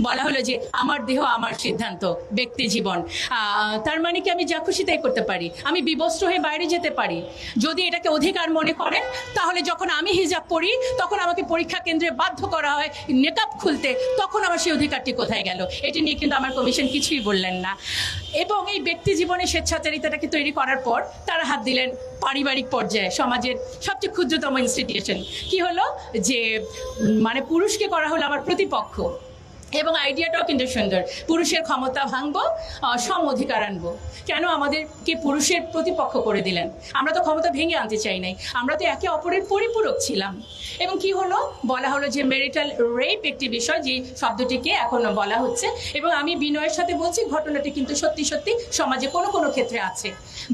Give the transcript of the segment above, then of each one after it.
বলা হলো যে আমার দেহ আমার সিদ্ধান্ত, ব্যক্তি জীবন। তার মানে কি আমি যা খুশি তাই করতে পারি, আমি বিবস্ত্র হয়ে বাইরে যেতে পারি। যদি এটাকে অধিকার মনে করেন, তাহলে যখন আমি হিজাব পরি তখন আমাকে পরীক্ষা কেন্দ্রে বাধ্য করা হয় নেকাব খুলতে, তখন আমার সেই অধিকারটি কোথায় গেল? এটি নিয়ে কিন্তু আমার কমিশন কিছুই বললেন না। এবং এই ব্যক্তি জীবনে স্বেচ্ছাচারিতাটাকে তৈরি করার পর তারা হাত দিলেন পারিবারিক পর্যায়ে, সমাজের সবচেয়ে ক্ষুদ্রতম ইনস্টিটিউশন। কি হলো যে মানে পুরুষকে করা হলো আমার প্রতিপক্ষ। এবং আইডিয়াটাও কিন্তু সুন্দর, পুরুষের ক্ষমতা ভাঙবো, সম অধিকার আনবো। কেন আমাদেরকে পুরুষের প্রতিপক্ষ করে দিলেন? আমরা তো ক্ষমতা ভেঙে আনতে চাই নাই, আমরা তো একে অপরের পরিপূরক ছিলাম। এবং কি হলো, বলা হলো যে মেরিটাল রেপ একটি বিষয়, যে শব্দটিকে এখন বলা হচ্ছে। এবং আমি বিনয়ের সাথে বলছি, ঘটনাটি কিন্তু সত্যি সত্যি সমাজে কোনো কোনো ক্ষেত্রে আছে।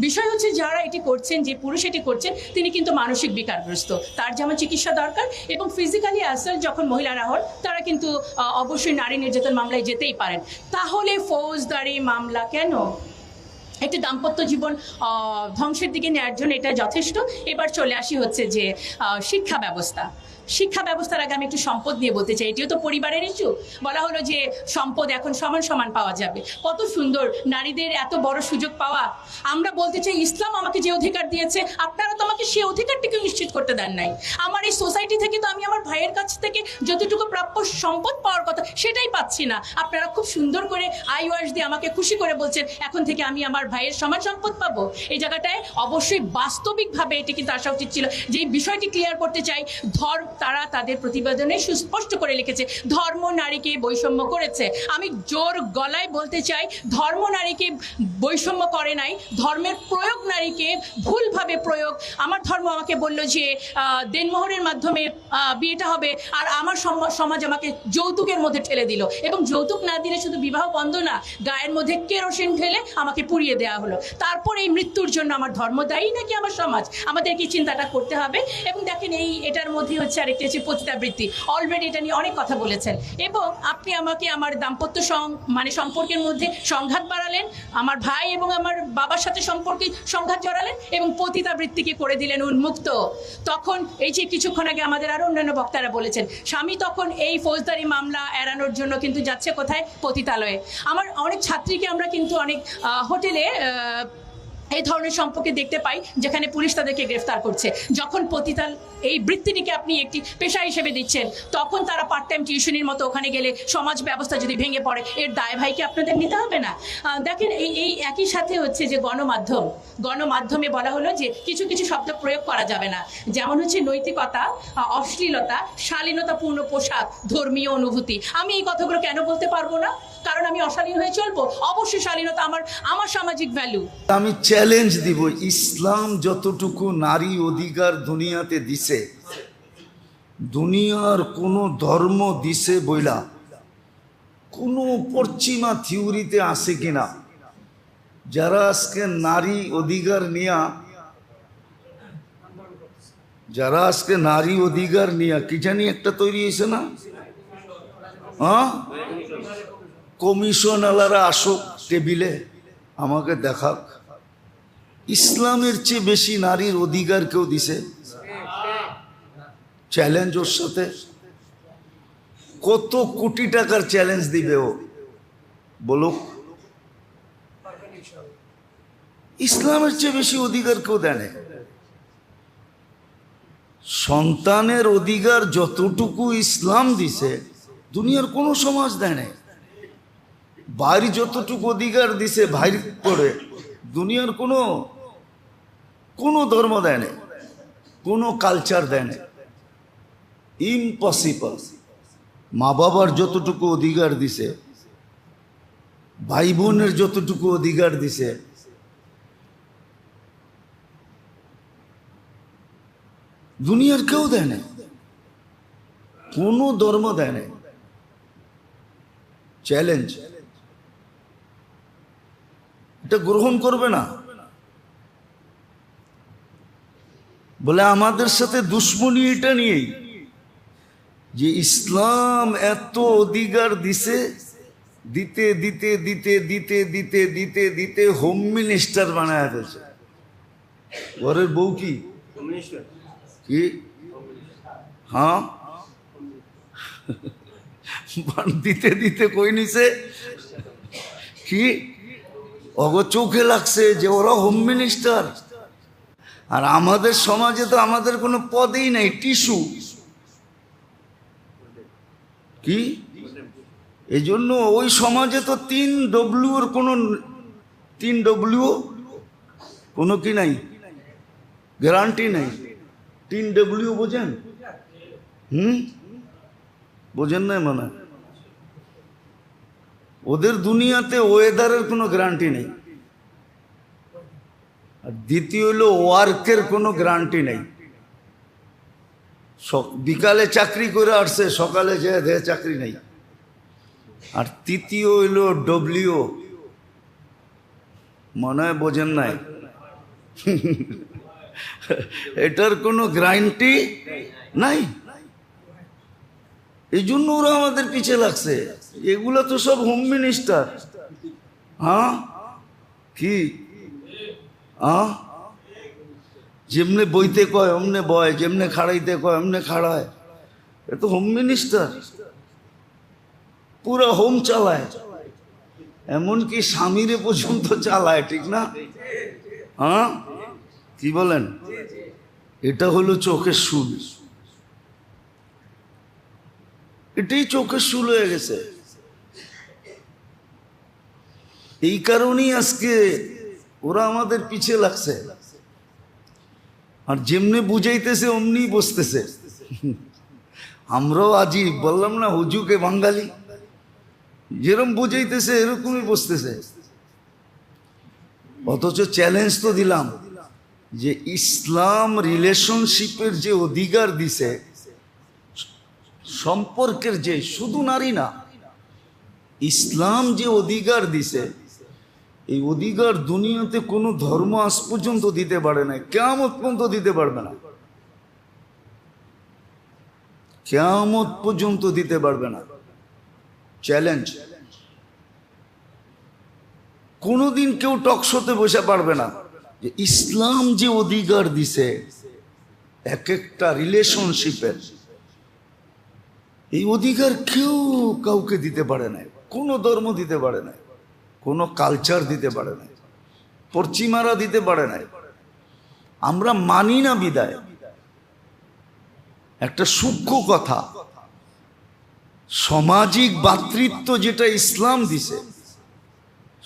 বিষয় হচ্ছে যারা এটি করছেন, যে পুরুষ এটি করছেন, তিনি কিন্তু মানসিক বিকারগ্রস্ত, তার যেমন চিকিৎসা দরকার। এবং ফিজিক্যালি অ্যাসাল্ট যখন মহিলারা হন, তারা কিন্তু অবশ্যই নারী নির্যাতন মামলায় যেতেই পারেন। তাহলে ফৌজদারি মামলা কেন? একটি দাম্পত্য জীবন ধ্বংসের দিকে নেওয়ার জন্য এটা যথেষ্ট। এবার চলে আসি হচ্ছে যে শিক্ষা ব্যবস্থা। শিক্ষা ব্যবস্থার আগে আমি একটু সম্পদ নিয়ে বলতে চাই, এটিও তো পরিবারের ইস্যু। বলা হলো যে সম্পদ এখন সমান সমান পাওয়া যাবে। কত সুন্দর নারীদের এত বড় সুযোগ পাওয়া। আমরা বলতে চাই, ইসলাম আমাকে যে অধিকার দিয়েছে, আপনারা তো আমাকে সেই অধিকারটিকে নিশ্চিত করতে দেন নাই। আমার এই সোসাইটি থেকে তো আমি আমার ভাইয়ের কাছ থেকে যতটুকু প্রাপ্য সম্পদ পাওয়ার কথা, সেটাই পাচ্ছি না। আপনারা খুব সুন্দর করে আইওয়াস দিয়ে আমাকে খুশি করে বলছেন এখন থেকে আমি আমার ভাইয়ের সমান সম্পদ পাবো। এই জায়গাটায় অবশ্যই বাস্তবিকভাবে এটি কিন্তু আসা উচিত ছিল। যে বিষয়টি ক্লিয়ার করতে চাই, তারা তাদের প্রতিবেদনে সুস্পষ্ট করে লিখেছে ধর্ম নারীকে বৈষম্য করেছে। আমি জোর গলায় বলতে চাই, ধর্ম নারীকে বৈষম্য করে নাই, ধর্মের প্রয়োগ নারীকে ভুলভাবে প্রয়োগ। আমার ধর্ম আমাকে বলল যে দেনমোহরের মাধ্যমে বিয়েটা হবে, আর আমার সমাজ আমাকে যৌতুকের মধ্যে ঠেলে দিল। এবং যৌতুক না দিলে শুধু বিবাহ বন্ধ না, গায়ের মধ্যে কেরোসিন ঢেলে আমাকে পুড়িয়ে দেওয়া হলো। তারপর এই মৃত্যুর জন্য আমার ধর্ম দায়ী নাকি আমার সমাজ? আমাদেরকে চিন্তাটা করতে হবে। এবং দেখেন, এটার মধ্যে হচ্ছে আরেকটি হচ্ছে পতিতাবৃত্তি। অলরেডি এটা নিয়ে অনেক কথা বলেছেন। এবং আপনি আমাকে আমার দাম্পত্য সম্পর্কের মধ্যে সংঘাত বাড়ালেন, আমার ভাই এবং আমার বাবার সাথে সম্পর্কে সংঘাত জড়ালেন, এবং পতিতাবৃত্তিকে করে দিলেন উন্মুক্ত। তখন এই যে কিছুক্ষণ আগে আমাদের আরো অন্যান্য বক্তারা বলেছেন, স্বামী তখন এই ফৌজদারি মামলা এড়ানোর জন্য কিন্তু যাচ্ছে কোথায়? পতিতালয়ে। আমার অনেক ছাত্রীকে আমরা কিন্তু অনেক হোটেলে এই ধরনের সম্পর্কে দেখতে পাই, যেখানে পুলিশ তাদেরকে গ্রেফতার করছে। যখন পতিতাল এই বৃত্তিটিকে আপনি একটি পেশা হিসেবে দিচ্ছেন, তখন তারা পার্ট টাইম টিউশনির মতো ওখানে গেলে সমাজ ব্যবস্থা যদি ভেঙে পড়ে, এর দায় ভাইকে আপনাদের নিতে হবে না? দেখেন, এই একই সাথে হচ্ছে যে গণমাধ্যমে বলা হলো যে কিছু কিছু শব্দ প্রয়োগ করা যাবে না, যেমন হচ্ছে নৈতিকতা, অশ্লীলতা, শালীনতাপূর্ণ পোশাক, ধর্মীয় অনুভূতি। আমি এই কথাগুলো কেন বলতে পারবো না? কারণ আমি অশালীন হয়ে চলবো? অবশ্যই শালীনতা আমার সামাজিক ভ্যালু। আমি চ্যালেঞ্জ দিব, ইসলাম যতটুকু নারী অধিকার দুনিয়াতে দিছে, দুনিয়ার কোনো ধর্ম দিছে বইলা কোনো পশ্চিমা থিওরিতে আছে কিনা? যারা আজকে নারী অধিকার নিয়া কি জানি একটা তৈরি হয়েছে না, কমিশন আলারা আসুক টেবিলে, আমাকে দেখাক ইসলামের চেয়ে বেশি নারীর অধিকার কেউ দিছে? চ্যালেঞ্জ ওর সাথে। কত কোটি টাকার চ্যালেঞ্জ দিবে ও, বলুক। ইসলামের চেয়ে বেশি অধিকার কেউ দেয় না। সন্তানের অধিকার যতটুকু ইসলাম দিছে, দুনিয়ার কোনো সমাজ দেয় না। ভাইয়ের যতটুকু অধিকার দিছে ভাইয়ের করে, দুনিয়ার কোনো ধর্ম দেয় না, কোনো কালচার দেয় না। ইম্পসিবল। মা বাবার যতটুকু অধিকার দিছে, ভাই বোনের যতটুকু অধিকার দিছে, দুনিয়ার কেউ দেয় না, কোনো ধর্ম দেয় না। চ্যালেঞ্জ, এটা গ্রহণ করবে না? বলে আমাদের সাথে দুশ্মনী এটা নিয়েই যে ইসলাম এত অধিকার দিছে, দিতে দিতে দিতে দিতে দিতে দিতে দিতে হোম মিনিস্টার বানায় ফেলছে। ঘরের বউ কি দিতে দিতে কই নিছে কি অগ চোখে লাগছে যে ওরা হোম মিনিস্টার। আর আমাদের সমাজে তো আমাদের কোনো পদেই নাই, টিস্যু কি। এই জন্য ওই সমাজে তো 3W কোনো 3W কোনো কি নাই, গ্যারান্টি নাই। 3W বোঝেন? বোঝেন না মনে হয়? ওদের দুনিয়াতে ওয়েদারের কোনো গ্যারান্টি নেই। আর দ্বিতীয় হলো ওয়ার্কের কোনো গ্যারান্টি নেই। বিকালে চাকরি করে আসছে, সকালে যে দেহে চাকরি নেই। আর তৃতীয় হইল ডব্লিউ, মনে হয় বোঝেন নাই, এটার কোনো গ্যারান্টি নাই। এই জন্য ওরা আমাদের পিছে লাগছে। এগুলো তো সব হোম মিনিস্টার। হ্যাঁ কি যেমনে বইতে কয় অমনে বয়, যেমনে খাড়াইতে কয় অমনে খাড়ায়। এ তো হোম মিনিস্টার, পুরো হোম চালায়, এমনকি স্বামীরে পর্যন্ত চালায়, ঠিক না? হ্যাঁ কি বলেন? এটা হলো চোখের শুল। এটাই চোখের শুল হয়ে গেছে। এই কারণেই আজকে ওরা আমাদের পিছে লাগছে। আর যেমনি বুঝাইতেছে অমনি বসতেছে। আমরাও আজই বললাম না, হুজুকে বাঙালি, যেরকম বুঝাইতেছে এরকমই বসতেছে। অথচ চ্যালেঞ্জ তো দিলাম যে ইসলাম রিলেশনশিপের যে অধিকার দিছে, সম্পর্কের যে, শুধু নারী না, ইসলাম যে অধিকার দিছে, এই অধিকার দুনিয়াতে কোনো ধর্ম আজ পর্যন্ত দিতে পারে না, কিয়ামত পর্যন্ত দিতে পারবে না, কিয়ামত পর্যন্ত দিতে পারবে না। চ্যালেঞ্জ। কোনোদিন কেউ টকশোতে বসে পারবে না যে ইসলাম যে অধিকার দিছে এক একটা রিলেশনশিপের, এই অধিকার কেউ কাউকে দিতে পারে না। কোনো ধর্ম দিতে পারে না, কোনো কালচার দিতে পারে না, পশ্চিমারা দিতে পারে না। আমরা মানি না বিদায়। একটা সূক্ষ্ম কথা, সামাজিক ভ্রাতৃত্ব যেটা ইসলাম দিছে,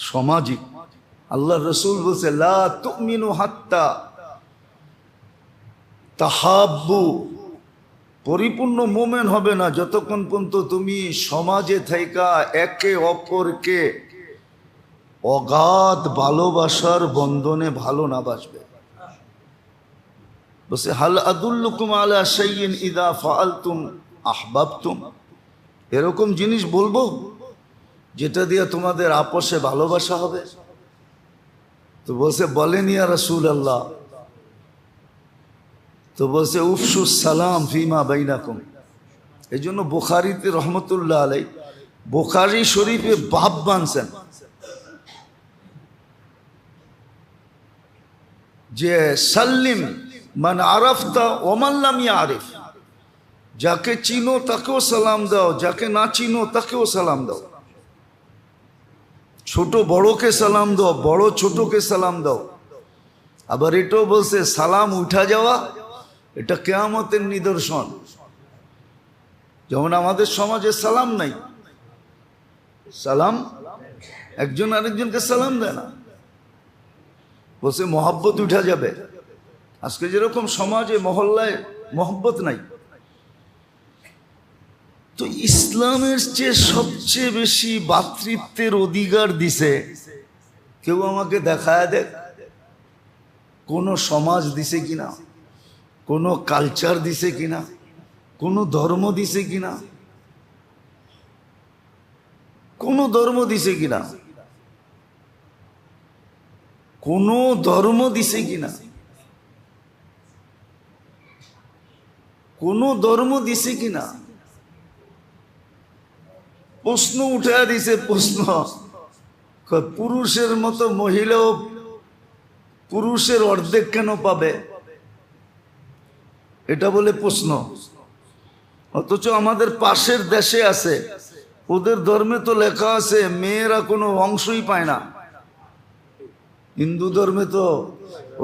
সামাজিক, আল্লাহ রসুল বলছে লা তুমিনু হাত্তা তাহাব্বু, পরিপূর্ণ মোমেন হবে না যতক্ষণ পর্যন্ত তুমি সমাজে থাইকা একে অপরকে অগাধ ভালোবাসার বন্ধনে ভালো না বাসবে। বলছে হাল আদুল্লুকুম আলা শাইইন ইযা ফাআলতুম আহবাবতুম, এরকম জিনিস বলবো যেটা দিয়ে তোমাদের আপসে ভালোবাসা হবে? তো বলছে বলেন ইয়া রাসূলুল্লাহ। তো বলছে উফসুস সালাম ফিমা বাইনাকুম। এই জন্য বুখারীতে রহমতুল্লাহ আলাই, বুখারী শরীফে বাব বানছেন যে সাল্লিম মান আরাফতা ওমান লাম ইয়ারিফ, যাকে চিনো তাকেও সালাম দাও, যাকে না চিনো তাকেও সালাম দাও। ছোট বড়কে সালাম দাও, বড় ছোটকে সালাম দাও। আবার এটাও বলছে সালাম উঠা যাওয়া এটা কিয়ামতের নিদর্শন। যেমন আমাদের সমাজে সালাম নাই, সালাম একজন আরেকজনকে সালাম দেয় না, বলছে মহব্বত উঠা যাবে। আজকে যেরকম সমাজে মহল্লায় মহব্বত নাই, তো ইসলামের চেয়ে সবচেয়ে বেশি ভ্রাতৃত্বের অধিকার দিছে। কেউ আমাকে দেখায় দেখ কোন সমাজ দিছে কিনা, কোন কালচার দিছে কিনা, কোন ধর্ম দিছে কিনা, কোন ধর্ম দিছে কিনা, কোন ধর্ম দিছে কিনা, কোন ধর্ম দিছে কিনা। প্রশ্ন উঠে দিছে, প্রশ্ন পুরুষের মতো মহিলাও পুরুষের অর্ধেক কেন পাবে, এটা বলে প্রশ্ন। অথচ আমাদের পাশের দেশে আছে ওদের ধর্মে তো লেখা আছে মেয়েরা কোনো অংশই পায় না। হিন্দু ধর্মে তো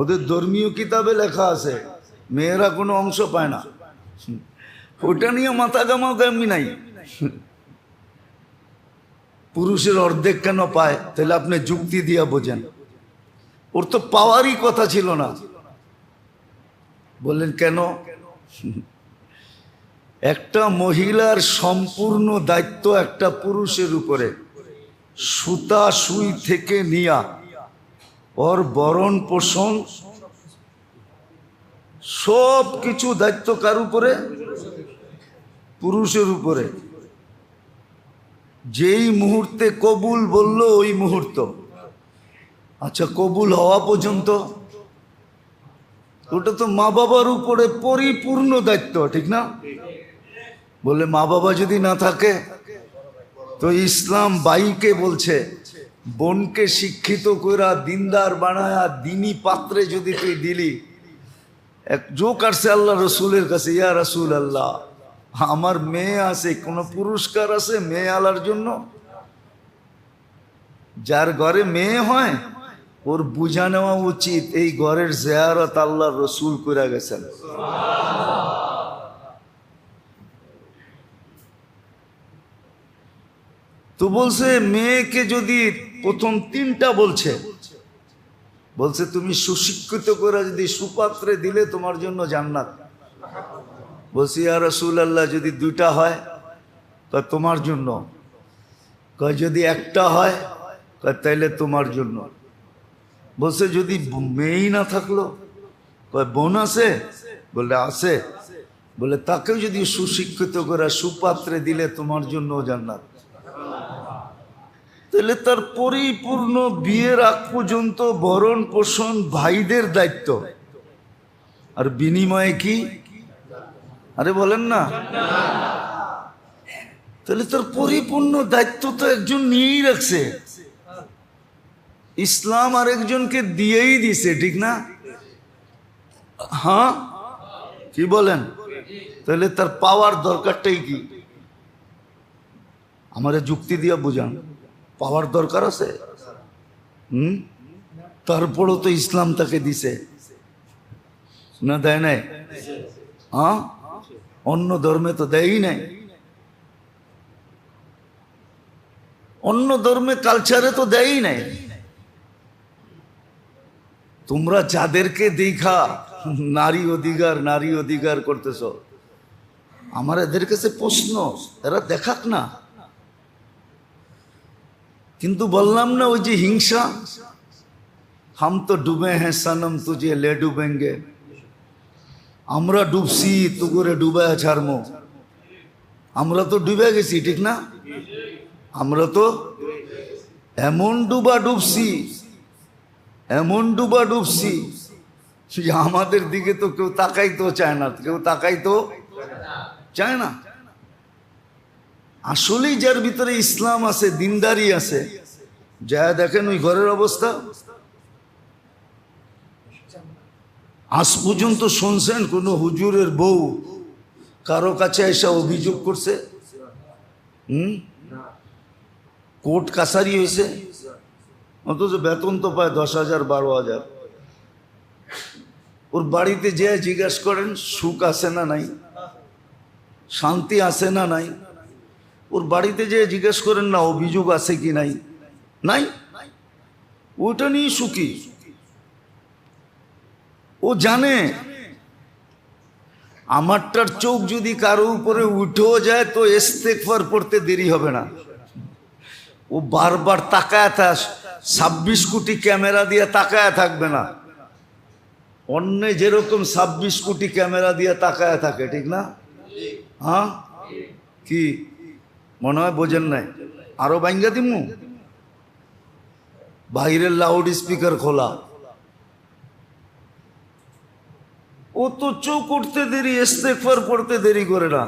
ওদের ধর্মীয় কিতাবে লেখা আছে মেয়েরা কোনো অংশ পায় না। ওটা নিয়ে মাথা গামাগামি নাই। পুরুষের অর্ধেক কেন পায়, তাহলে আপনি যুক্তি দিয়া বোঝেন। ওর তো পাওয়ারই কথা ছিল না। বললেন কেন? একটা মহিলার সম্পূর্ণ দায়িত্ব একটা পুরুষের উপরে, সুতা সুই থেকে নিয়া ওর বরণ পোষণ সব কিছু দায়িত্ব কার উপরে? পুরুষের উপরে। যেই মুহূর্তে কবুল বলল ওই মুহূর্ত। আচ্ছা, কবুল হওয়া পর্যন্ত ওটা তো মা বাবার উপরে পরিপূর্ণ দায়িত্ব, ঠিক না? বলে মা বাবা যদি না থাকে তো ইসলাম বাইকে বলছে বোনকে শিক্ষিত কইরা দিনদার বানায়া দিনী পাত্রে যদি তুই দিলি, এক জোক আসছে আল্লাহ রসুলের কাছে, ইয়া রসুল আল্লাহ, আমার মেয়ে আছে, কোনো পুরস্কার আছে মেয়ে আলার জন্য? যার ঘরে মেয়ে হয় ওর বুঝা নেওয়া উচিত এই ঘরের জিয়ারত আল্লাহ রসুল কইরা গেছেন। তো বলছে মেয়েকে যদি প্রথম তিনটা বলছে তুমি সুশিক্ষিত করে যদি সুপাত্রে দিলে তোমার জন্য জান্নাত। বলছি ইয়া রাসূলুল্লাহ, যদি দুইটা হয় তা তোমার জন্য। কয় যদি একটা হয় তাইলে তোমার জন্য। বলছে যদি মেয়েই না থাকলো? কয় বোন আছে? বলে আছে। বলে তাকেও যদি সুশিক্ষিত করে সুপাত্রে দিলে তোমার জন্য জান্নাত। তাহলে তার পরিপূর্ণ বিয়ের আগ পর্যন্ত ভরণ পোষণ ভাইদের দায়িত্ব, আর বিনিময়ে কি? আরে বলেন না। তাহলে তার পরিপূর্ণ দায়িত্ব তো একজন নিয়েই রাখছে। ইসলাম আর একজনকে দিয়েই দিছে, ঠিক না? হ্যাঁ, কি বলেন? তাহলে তার পাওয়ার দরকারটাই কি? আমারে যুক্তি দিয়া বুঝান, পাওয়ার দরকার আছে? তারপরও তো ইসলাম তাকে দিছে না, দেয় নাই? হ্যাঁ, অন্য ধর্মে তো দেয়ই নাই। অন্য ধর্মে কালচারে তো দেয়ই নাই। তোমরা যাদেরকে দেখা নারী অধিকার করতেছ, আমার এদের কাছে প্রশ্ন, এরা দেখাক না। কিন্তু বললাম না ওই যে হিংসা, হাম তো ডুবে হ্যাঁ সনম তুঝে লে ডুবেঙ্গে, আমরা ডুবছি তু করে ডুবায় ছাড়মো। আমরা তো ডুবে গেছি, ঠিক না? আমরা তো এমন ডুবা ডুবছি যে আমাদের দিকে তো কেউ তাকাইতো চায় না, চায় না। আসলেই যার ভিতরে ইসলাম আছে, দিনদারি আছে, যা দেখেন ওই ঘরের অবস্থা। আজ পর্যন্ত শুনছেন কোন হুজুরের বউ কারো কাছে এসে অভিযোগ করছে? কোর্ট কাছারি হয়েছে, অথচ বেতন তো পায় 10,000 12,000। ওর বাড়িতে যে জিজ্ঞেস করেন সুখ আছে না নাই, শান্তি আছে না নাই। ওর বাড়িতে যে জিজ্ঞেস করেন না অভিযোগ আছে কি নাই, নাই। ওটা নিয়ে সুখী। ও জানে আমারটার চোখ যদি কারো উপরে উঠেও যায় তো ইস্তেগফার পড়তে দেরি হবে না। ও বারবার তাকায় 26 কোটি ক্যামেরা দিয়ে তাকায় থাকবে না। অন্য যেরকম 26 কোটি ক্যামেরা দিয়ে তাকায় থাকে, ঠিক না? হ্যাঁ, কি মনে হয় বোঝেন নাই? আরো বাইঙ্গা দিমু, বাইরের লাউড স্পিকার খোলা। ও তো চোখ উঠতে দেরি, ইস্তেগফার পড়তে দেরি করে না।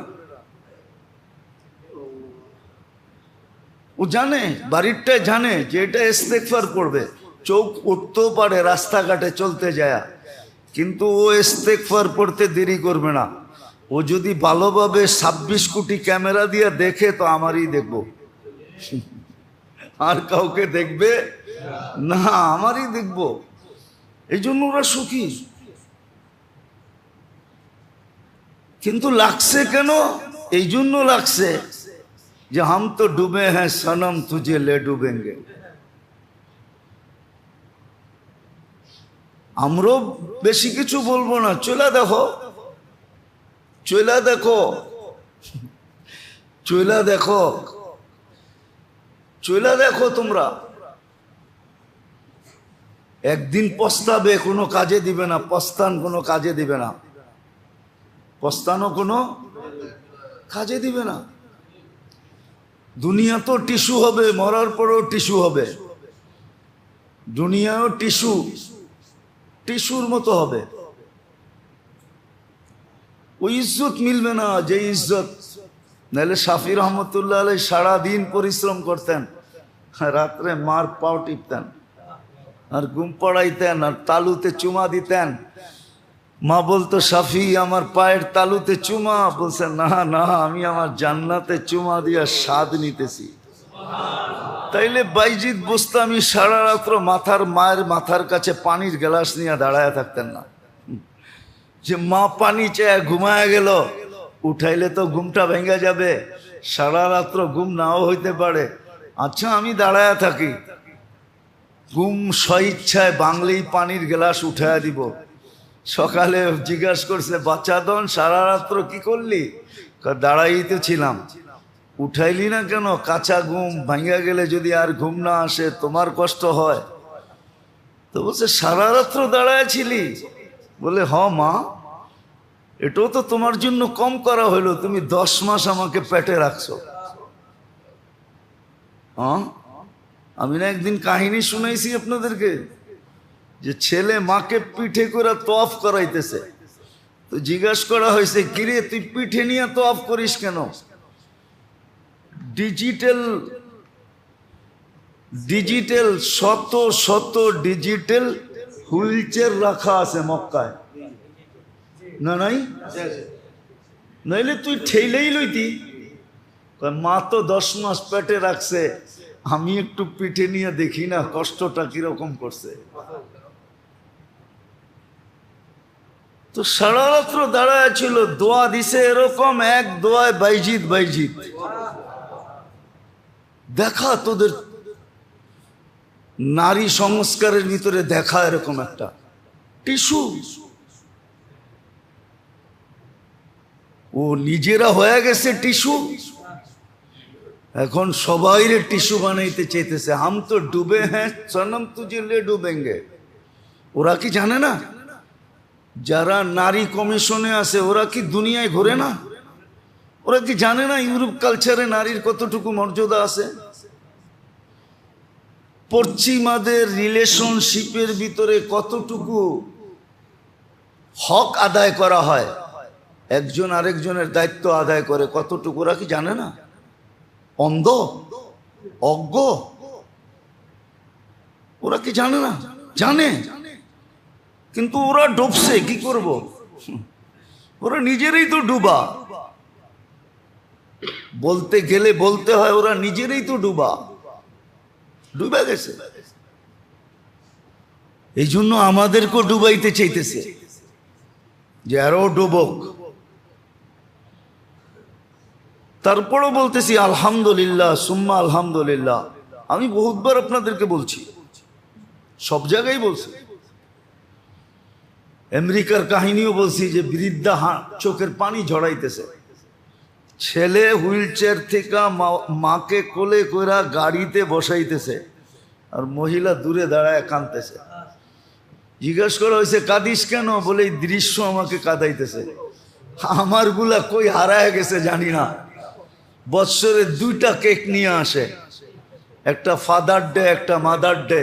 ও জানে, বাড়িরটায় জানে যে এটা ইস্তেগফার পড়বে। চোখ উঠতেও পারে রাস্তাঘাটে চলতে যায়, কিন্তু ও ইস্তেগফার পড়তে দেরি করবে না। ও যদি ভালোভাবে 26 কোটি ক্যামেরা দিয়ে দেখে তো আমারই দেখবো। আর কাউকে দেখবে না, আমারই দেখবো। এই জন্য ওরা সুখী। কিন্তু লাগছে কেন? এই জন্য লাগছে যে হাম তো ডুবে হ্যাঁ সনম তুঝে লে ডুবেঙ্গে। আমরাও বেশি কিছু বলবো না, চলে দেখো, চলে দেখো, চলে দেখো, চলে দেখো। তোমরা একদিন পস্তাবে, কোনো কাজে দিবে না। পস্তান কোনো কাজে দিবে না, পস্তানো কোনো কাজে দিবে না। দুনিয়া তো টিস্যু হবে, মরার পরেও টিস্যু হবে। দুনিয়াও টিস্যু, টিস্যুর মতো হবে। ওই ইজ্জত মিলবে না যে ইজ্জত। নাহলে শাফি রহমতুল্লাহ আলাই সারাদিন পরিশ্রম করতেন, রাত্রে মার পাও টিপতেন, আর ঘুম পড়াইতেন, আর তালুতে চুমা দিতেন। মা বলতো, শাফি আমার পায়ের তালুতে চুমা। বলছে, না না, আমি আমার জান্নাতে চুমা দিয়া স্বাদ নিতেছি। তাইলে বাইজিৎ বুস্তামি সারা রাত্র মায়ের মাথার কাছে পানির গ্লাস নিয়ে দাঁড়ায় থাকতেন না, যে মা পানি চেয়ে ঘুমায় গেল। উঠাইলে তো ঘুমটা ভেঙে যাবে, সারা রাত্র ঘুম নাও হইতে পারে। আচ্ছা, আমি দাঁড়ায় থাকি, ঘুম স্বইচ্ছায় বাংলেই পানির গ্লাস উঠায় দিব। সকালে জিজ্ঞাসা করছে, বাচ্চা দন সারা রাত্র কি করলি? দাঁড়াই তো ছিলাম। উঠাইলি না কেন? কাঁচা ঘুম ভাঙা গেলে যদি আর ঘুম না আসে তোমার কষ্ট হয়। তো বলছে, সারা রাত্র দাঁড়ায় ছিলি? বলে, হ মা, এটাও তো তোমার জন্য কম করা হইলো, তুমি 10 মাস আমাকে পেটে রাখছো। হ্যাঁ, আমি না একদিন কাহিনী শুনাইছি আপনাদেরকে, যে ছেলে মাকে পিঠে করে তওয়াফ করাইতেছে। তো জিজ্ঞাসা করা হয়েছে, কিরে তুই পিঠে নিয়ে তওয়াফ করিস কেন? ডিজিটাল শত শত ডিজিটাল হুইল চেয়ার রাখা আছে মক্কায়, না নাই? নইলে তুই ঠেলেই লইতি। মা তো 10 মাস পেটে রাখছে, আমি একটু পিঠে নিয়ে দেখি না কষ্টটা কিরকম করছে। তো সারা রাত্র দাঁড়ায় ছিল, দোয়া দিছে এরকম, এক দোয়ায় বাইজিৎ বাইজিৎ। দেখা তোদের নারী সংস্কারের ভিতরে দেখা এরকম একটা টিস্যু। ও নিজেরা হয়ে গেছে টিস্যু, এখন সবাই টিস্যু বানাইতে চাইতেছে। হাম তো ডুবে হ্যাঁ সনম তুঝে লে ডুবেঙ্গে। ওরা কি জানে না? যারা নারী কমিশনে আছে ওরা কি দুনিয়ায় ঘোরে না? ওরা কি জানে না ইউরোপ কালচারে নারীর কতটুকু মর্যাদা আছে? পশ্চিমাদের রিলেশনশিপের ভিতরে কতটুকু হক আদায় করা হয়, একজন আরেকজনের দায়িত্ব আদায় করে কতটুকু, ওরা কি জানে না? অন্ধ, অজ্ঞ? ওরা কি জানে না? জানে, কিন্তু ওরা ডুবছে। কি করব? ওরা নিজেরাই তো ডুবা। বলতে গেলে বলতে হয়, ওরা নিজেরাই তো ডুবা, ডুবে গেছে। এই জন্য আমাদেরকেও ডুবাইতে চাইতেছে, যে আরো ডুবক। তারপরও বলতেছি আলহামদুলিল্লাহ, সুম্মা আলহামদুলিল্লাহ। আমি বহুতবার আপনাদেরকে বলছি, সব জায়গায় বলছি। আমেরিকার কাহিনীও বলছি, যে বৃদ্ধা চোখের পানি ঝরাইতেছে, ছেলে হুইল চেয়ার থেকে মাকে কোলে কইরা গাড়িতে বসাইতেছে, আর মহিলা দূরে দাঁড়ায় কাঁদতেছে। জিজ্ঞাসা করা হয়েছে, কাঁদিস কেন? বলে, এই দৃশ্য আমাকে কাঁদাইতেছে। আমার গুলা কই হারায় গেছে জানি না। বৎসরে 2টা কেক নিয়ে আসে, একটা ফাদার ডে, একটা মাদার ডে।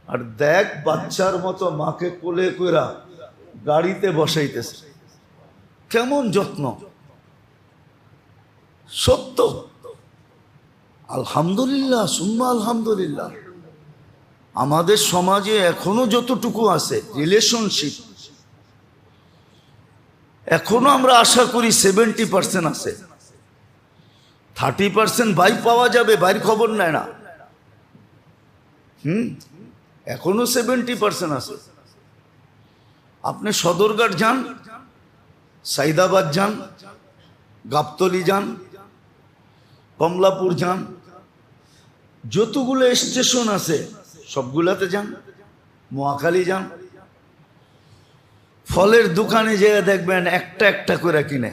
আর দেখ, বাচ্চার মতো মাকে কোলে কইরা গাড়িতে বসাইতেছে। কেমন যত্ন! সত্য। আলহামদুলিল্লাহ, সুম্মা আলহামদুলিল্লাহ। আমাদের সমাজে এখনো যতটুকু আছে রিলেশনশিপ, এখনো আমরা আশা করি 70% আছে। 30% ভাই পাওয়া যাবে, বাইর খবর নেয় না। এখনো 70% আছে। আপনি সদরঘাট যান, সাইদাবাদ যান, গাবতলী যান, কমলাপুর যান, যতগুলো স্টেশন আছে সবগুলাতে যান, মহাখালী যান, ফলের দোকানে যেয়ে দেখবেন একটা একটা করে কিনে,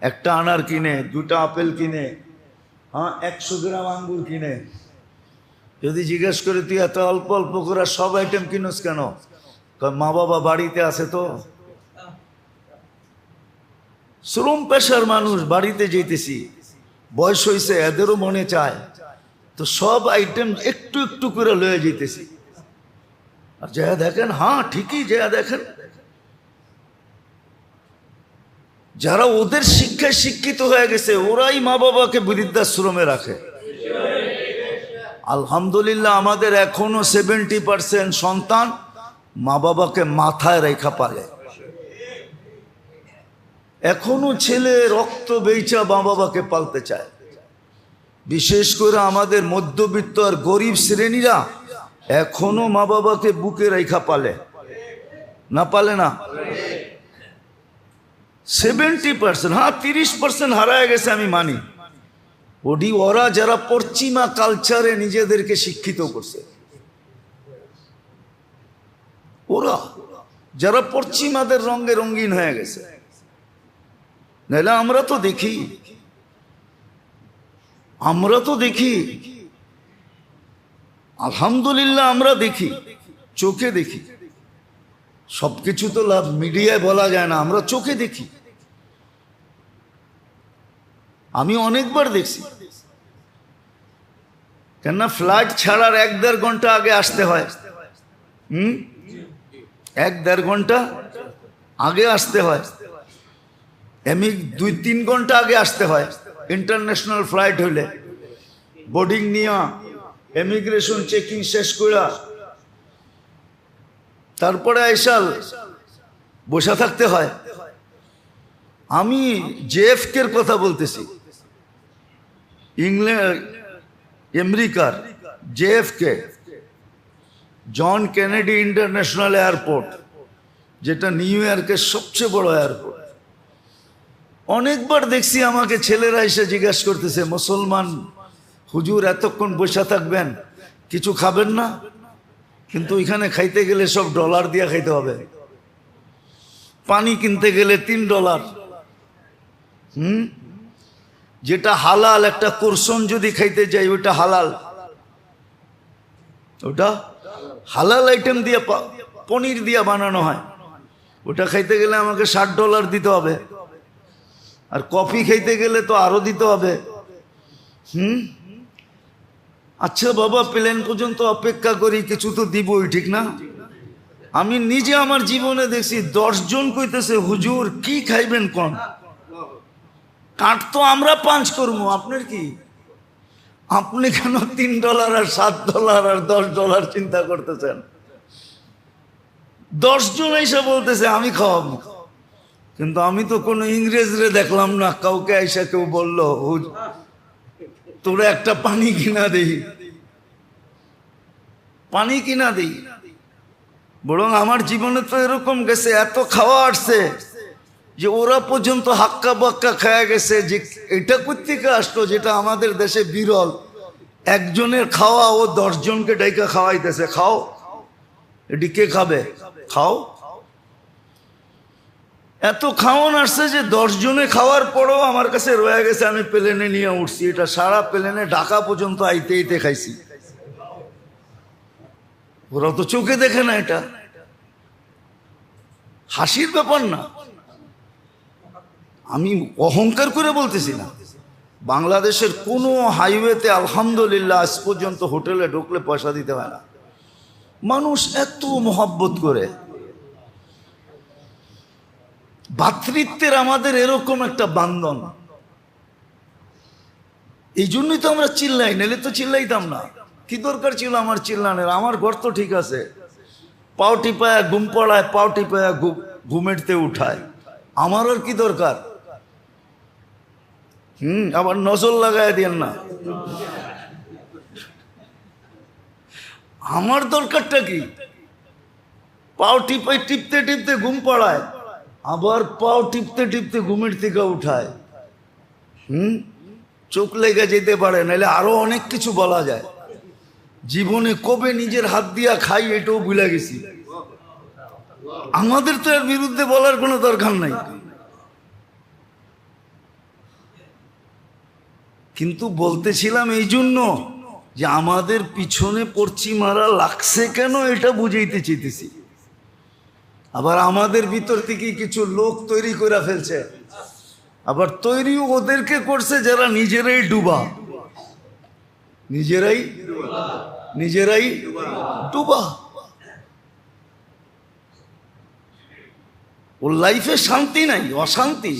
একটা আনার কিনে, 2টা আপেল কিনে, 100 গ্রাম আঙ্গুর কিনে। যদি জিজ্ঞেস করে তুই এত অল্প অল্প করে সব আইটেম কিনোস কেন? মা বাবা বাড়িতে আছে তো। শ্রম পেশার মানুষ, বাড়িতে যেতেছি, বয়স হয়েছে, এদেরও মনে চায়, তো সব আইটেম একটু একটু করে লয়ে যেতেছি। আর যা দেখেন, ঠিকই যা দেখেন, যারা ওদের শিক্ষায় শিক্ষিত হয়ে গেছে ওরাই মা বাবাকে বৃদ্ধাশ্রমে রাখে। আলহামদুলিল্লাহ আমাদের এখনো 70% সন্তান মা বাবাকে মাথায় রেখা পালে। এখনো ছেলে রক্ত বেচা মা বাবাকে পালতে চায়। বিশেষ করে আমাদের মধ্যবিত্ত আর গরিব শ্রেণীরা এখনো মা বাবাকে বুকে রেখা পালে, না পালে না? 70%, 30% হারায় গেছে আমি মানি। ওরা যারা পশ্চিমা কালচারে নিজেদেরকে শিক্ষিত করছে, ওরা যারা পশ্চিমাদের রঙে রঙিন হয়ে গেছে। নাহলে আমরা তো দেখি, আলহামদুলিল্লাহ আমরা দেখি, চোখে দেখি। সবকিছু তো লাভ মিডিয়ায় বলা যায় না, আমরা চোখে দেখি। আমি অনেকবার দেখছি, কেননা ফ্লাইট ছাড়ার 1-1.5 ঘন্টা আগে আসতে হয়। 1-1.5 ঘন্টা আগে আসতে হয়। 2-3 ঘন্টা আগে আসতে হয়। ইন্টারন্যাশনাল ফ্লাইট হইলে বোর্ডিং নিয়ে ইমিগ্রেশন চেকিং শেষ করে তারপরে আইসাল বসে থাকতে হয়। আমি জেএফকের কথা বলতেছি, আমেরিকার JFK, John Kennedy International Airport, যেটা নিউ ইয়র্কের সবচেয়ে বড় এয়ারপোর্ট। অনেকবার দেখছি আমাকে ছেলেরা এসে জিজ্ঞাসা করতেছে, মুসলমান হুজুর এতক্ষণ বসে থাকবেন, কিছু খাবেন না? কিন্তু ওইখানে খাইতে গেলে সব ডলার দিয়ে খাইতে হবে। পানি কিনতে গেলে $3। যেটা হালাল, একটা কোরসন যদি খাইতে যাই ওটা হালাল, ওটা হালাল আইটেম দিয়ে পনির দিয়ে বানানো হয়, ওটা খাইতে গেলে আমাকে $60 দিতে হবে। আর কফি খাইতে গেলে তো আরো দিতে হবে। আচ্ছা বাবা, প্লেন পর্যন্ত অপেক্ষা করি, কিছু তো দিবই, ঠিক না? আমি নিজে আমার জীবনে দেখছি 10 জন কইতেছে, হুজুর কি খাইবেন কোন? কাঠ তো আমরা পাঞ্চ করবো, আপনার কি? আপনি কেন $3 আর $7 আর $10 চিন্তা করতেছেন? 10 জন এসে বলতেছে আমি খাওয়াবো, কিন্তু আমি তো কোনো ইংরেজরে দেখলাম না কাউকে এসে কেউ বললো তোরা একটা পানি কিনা দেই, পানি কিনা দেই। বরং আমার জীবনে তো এরকম গেছে, এত খাওয়া আসছে যে ওরা পর্যন্ত হাক্কা বাক্কা খায়া গেছে যে এটা কোত্থেকে আসলো, যেটা আমাদের দেশে বিরল। একজনের খাওয়া ও 10 জনকে ডাইকা খাওয়াইতেছে, খাও, এটি কে খাবে, খাও। এত খাওয়ান আসছে যে 10 জনে খাওয়ার পরও আমার কাছে রয়ে গেছে। আমি প্লেনে নিয়ে উঠছি, এটা সারা প্লেনে ঢাকা পর্যন্ত আইতে আইতে খাইছি। ওরা তো চোখে দেখে না, এটা হাসির ব্যাপার না। আমি অহংকার করে বলতেছি না। বাংলাদেশের কোনো হাইওয়েতে আলহামদুলিল্লাহ আজ পর্যন্ত হোটেলে ঢুকলে পয়সা দিতে হয় না। মানুষ এত মহব্বত করে। ভ্রাতৃত্বের আমাদের এরকম একটা বান্ধন, এই জন্যই তো আমরা চিল্লাই, নাহলে তো চিল্লাইতাম না। কি দরকার ছিল আমার চিল্লানের? আমার ঘর তো ঠিক আছে, পাও টিপায়া ঘুম পড়ায়, পাও টিপায়া ঘুমেরতে উঠায়, আমার আর কি দরকার? আবার নজর লাগাই দেন না। আমার দরকারটা কি? পাও টিপতে টিপতে ঘুম পাড়ায়, আবার পাও টিপতে টিপতে ঘুমের থেকে উঠায়। চোখ লেগে যেতে পারে, নাহলে আরো অনেক কিছু বলা যায়। জীবনে কবে নিজের হাত দিয়া খাই এটাও ভুলে গেছি। আমাদের তো এর বিরুদ্ধে বলার কোনো দরকার নাই, কিন্তু বলতেছিলাম এই জন্য যে আমাদের পিছনে পড়ছি মারা লাগছে কেন এটা বুঝাইতে চাইতেছি। আবার আমাদের ভিতর থেকে কিছু লোক তৈরি করে ফেলছে, আবার তৈরিও ওদেরকে করছে যারা নিজেরাই ডুবা, নিজেরাই ডুবা। ওর লাইফে শান্তি নাই, অশান্তি।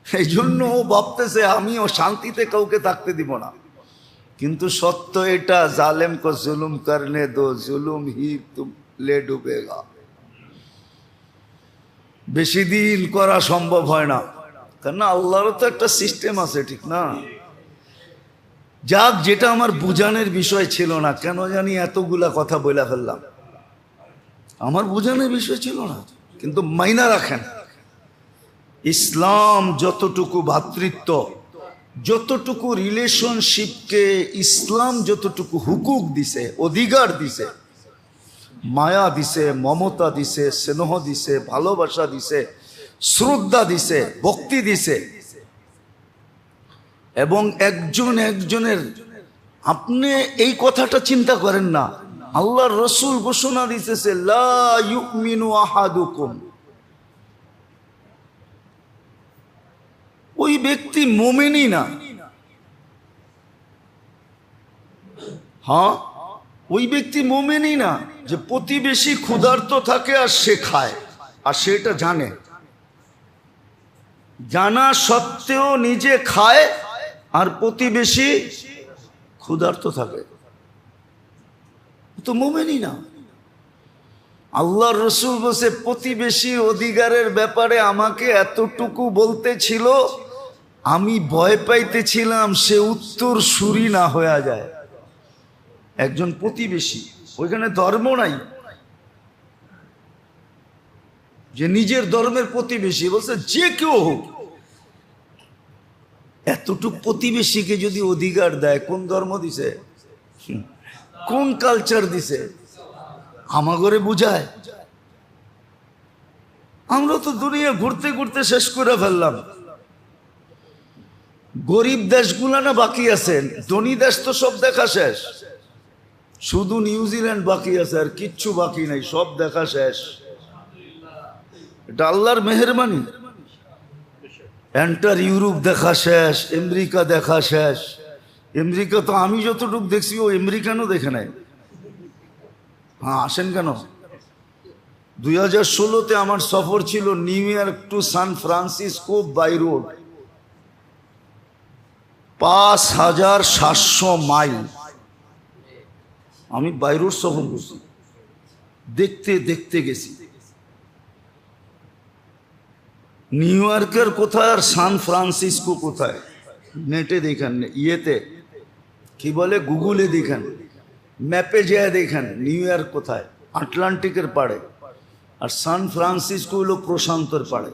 এই জন্য ও ভাবতেছে আমিও শান্তিতে কাউকে থাকতে দিব না। কিন্তু সত্য এটা, জালেম কো জুলুম করনে দো, জুলুম হি তুম লে ডুবেগা। বেশি দিন করা সম্ভব হয় না, কেননা আল্লাহরও তো একটা সিস্টেম আছে, ঠিক না? যাক, যেটা আমার বুঝানোর বিষয় ছিল না, কেন জানি এতগুলা কথা বলে ফেললাম। আমার বুঝানোর বিষয় ছিল না, কিন্তু মাইনা রাখেন, ইসলাম যতটুকু ভ্রাতৃত্ব, যতটুকু রিলেশনশিপকে ইসলাম যতটুকু হুকুক দিছে, অধিকার দিছে, মায়া দিছে, মমতা দিছে, স্নেহ দিছে, ভালোবাসা দিছে, শ্রদ্ধা দিছে, ভক্তি দিছে, এবং একজন একজনের, আপনি এই কথাটা চিন্তা করেন না, আল্লাহর রসুল ঘোষণা দিতেছে লা ইউমিনু আহাদুকুম, ওই ব্যক্তি মুমিনই না। হ্যাঁ, ওই ব্যক্তি মুমিনই না যে প্রতিবেশী ক্ষুধার্ত থাকে আর সে খায়, আর সেটা জানে, জানা সত্ত্বেও নিজে খায় আর প্রতিবেশী ক্ষুধার্ত থাকে, তো মুমিনই না। আল্লাহর রসুল বলছে প্রতিবেশী অধিকারের ব্যাপারে আমাকে এতটুকু বলতে ছিল, আমি ভয় পাইতেছিলাম সে উত্তর সুরি না হয়ে যায়। একজন প্রতিবেশী, ওইখানে ধর্ম নাই, যে নিজের ধর্মের প্রতিবেশী, বলছে যে কেউ হোক, এতটুক প্রতিবেশীকে যদি অধিকার দেয়, কোন ধর্ম দিছে, কোন কালচার দিছে? আমাগরে বুঝায়। আমরা তো দুনিয়া ঘুরতে ঘুরতে শেষ করে ফেললাম। গরিব দেশগুলা না বাকি আছে, ধনী দেশ তো সব দেখা শেষ, শুধু নিউজিল্যান্ড বাকি আছে, আর কিচ্ছু বাকি নাই, সব দেখা শেষ। এটা আল্লাহর মেহেরবানি। এন্টার ইউরোপ দেখা শেষ, আমেরিকা দেখা শেষ। আমেরিকা তো আমি যতটুকু দেখছি ও আমেরিকানও দেখে নাই। হ্যাঁ, আসেন কেন? 2016-তে আমার সফর ছিল New York to San Francisco by road, 5700 mile আমি বাই রোড সফর করছি, দেখতে দেখতে গেছি। নিউ ইয়র্কের কোথায় আর সান ফ্রান্সিসকো কোথায়, নেটে দেখেন, ইয়েতে কি বলে, গুগলে দেখেন, ম্যাপে যেয়ে দেখেন নিউ ইয়র্ক কোথায়, আটলান্টিকের পাড়ে, আর সান ফ্রান্সিসকো হলো প্রশান্তর পাড়ে।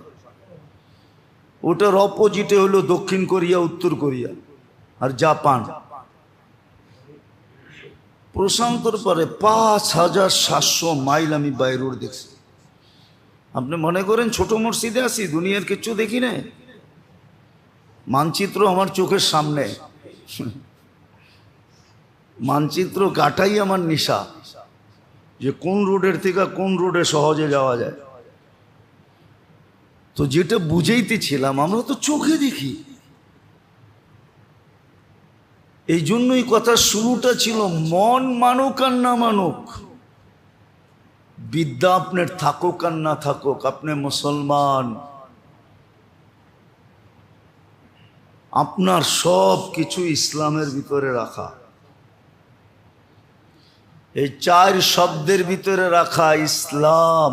ওটার অপোজিটে হলো দক্ষিণ কোরিয়া, উত্তর কোরিয়া আর জাপান। প্রশান্তর পাড়ে 5700 মাইল আমি বাই রোড দেখছি। আপনি মনে করেন ছোট মসজিদে আছি, দুনিয়ার কিচ্ছু দেখি না। মানচিত্র আমার চোখের সামনে, মানচিত্র কাটাই আমার নেশা, যে কোন রোডের থেকে কোন রোডে সহজে যাওয়া যায়। তো যেটা বুঝাইতেছিলাম, আমরা তো চোখে দেখি। এই জন্যই কথা শুরুটা ছিল মন মানুক আর না মানুক, বিদ্যা আপনার থাকুক আর না থাকুক, আপনি মুসলমান, আপনার সব কিছু ইসলামের ভিতরে রাখা, এই 4 শব্দের ভিতরে রাখা ইসলাম,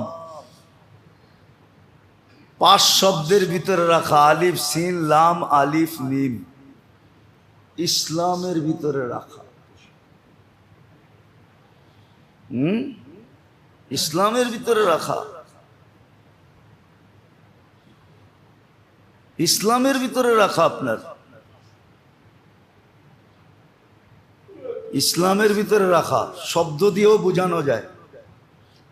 5 শব্দের ভিতরে রাখা আলিফ সিন লাম আলিফ মিম, ইসলামের ভিতরে রাখা। ইসলামের ভিতরে রাখা, ইসলামের ভিতরে রাখা। আপনার ইসলামের ভিতরে রাখা শব্দ দিয়েও বোঝানো যায়।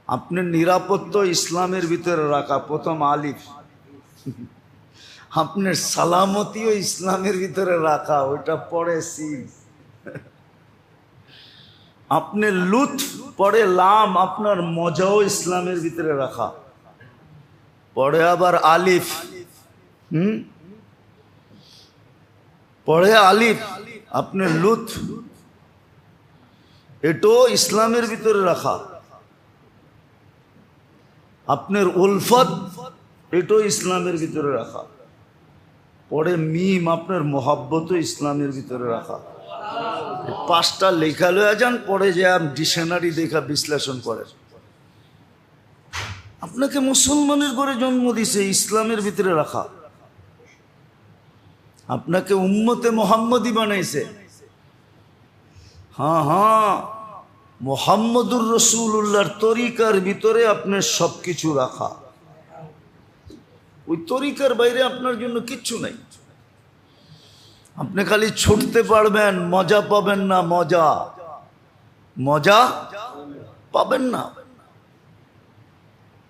আপনার নিরাপত্তা ইসলামের ভিতরে রাখা, প্রথম আলিফ। আপনার সালামতিও ইসলামের ভিতরে রাখা, ওইটা পরে সিন। আপনি লুৎফ পরে লাম, আপনার মজাও ইসলামের ভিতরে রাখা, পরে আবার আলিফ। পরে আলিফ, আপনি লুৎফ, এটাও ইসলামের ভিতরে রাখা। আপনার উলফত, এটাও ইসলামের ভিতরে রাখা। পরে মিম, আপনার মোহাব্বতও ইসলামের ভিতরে রাখা। পাঁচটা লেখা লয়ে যান, পরে যে ডিকশনারি দেখা বিশ্লেষণ করেন। আপনাকে মুসলমানের ঘরে জন্ম দিছে, ইসলামের ভিতরে রাখা। আপনাকে উম্মতে মোহাম্মদী বানাইছে। হ্যাঁ, মোহাম্মদুর রসুল্লাহর তরিকার ভিতরে আপনার সবকিছু রাখা। ওই তরিকার বাইরে আপনার জন্য কিচ্ছু নাই। আপনি খালি ছুটতে পারবেন, মজা পাবেন না। মজা পাবেন না।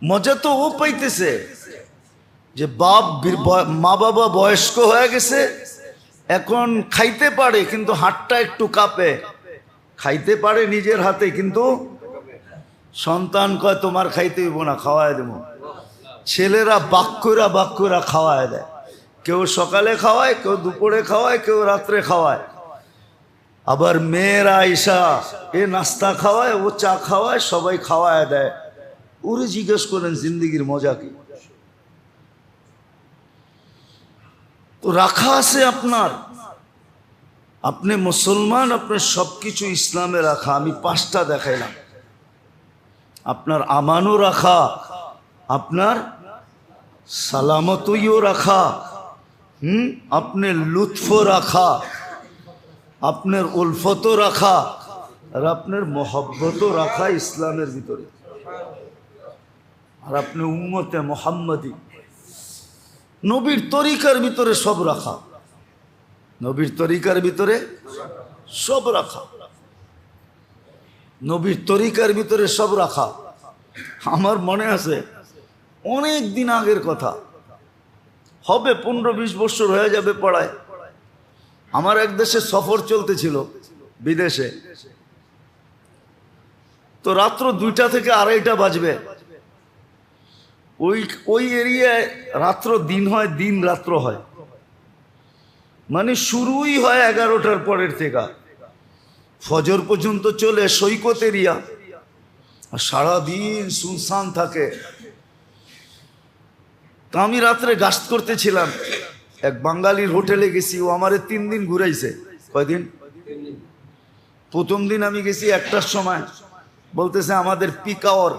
মজা তো ও পাইতেছে যে মা বাবা বয়স্ক হয়ে গেছে, এখন খাইতে পারে কিন্তু হাতটা একটু কাঁপে। খাইতে পারে নিজের হাতে, কিন্তু সন্তান কয় তোমার খাইতে হইব না, খাওয়ায় দেব। ছেলেরা বাক্যরা খাওয়ায় দেয়। কেউ সকালে খাওয়ায়, কেউ দুপুরে খাওয়ায়, কেউ রাত্রে খাওয়ায়। আবার মেয়েরা আইসা এ নাস্তা খাওয়ায়, ও চা খাওয়ায়, সবাই খাওয়ায় দেয়। ওরে জিজ্ঞেস করেন জিন্দগির মজা কি? তো রাখা আছে আপনার। আপনি মুসলমান, আপনার সবকিছু ইসলামে রাখা। আমি পাঁচটা দেখাইলাম। আপনার আমানও রাখা, আপনার সালামতইও রাখা, আপনার লুৎফও রাখা, আপনার উলফতও রাখা, আর আপনার মোহব্বতও রাখা ইসলামের ভিতরে। আর আপনি উম্মতে মোহাম্মদী, নবীর তরিকার ভিতরে সব রাখা। নবীর তরিকার ভিতরে সব রাখা। নবীর তরিকার ভিতরে সব রাখা। আমার মনে আছে অনেক দিন আগের কথা, হবে 15-20 বছর হয়ে যাবে পড়ায়। আমার এক দেশে সফর চলতেছিল, বিদেশে। তো রাত্র 2টা থেকে 2:30 বাজবে। ওই এরিয়ায় রাত্র দিন হয়, দিন রাত্র হয়। মানে শুরুই হয় 11টার পরের থেকে, ফজর পর্যন্ত চলে। সৈকত এরিয়া, সারাদিন সুনসান থাকে। তো আমি রাত্রে গাস্ত করতেছিলাম, এক বাঙালির হোটেলে গেছি। ও আমারে 3 দিন ঘুরাইছে। কয়দিন? প্রথম দিন আমি গেছি 1টার সময়, বলতেছে আমাদের পিক আওয়ার,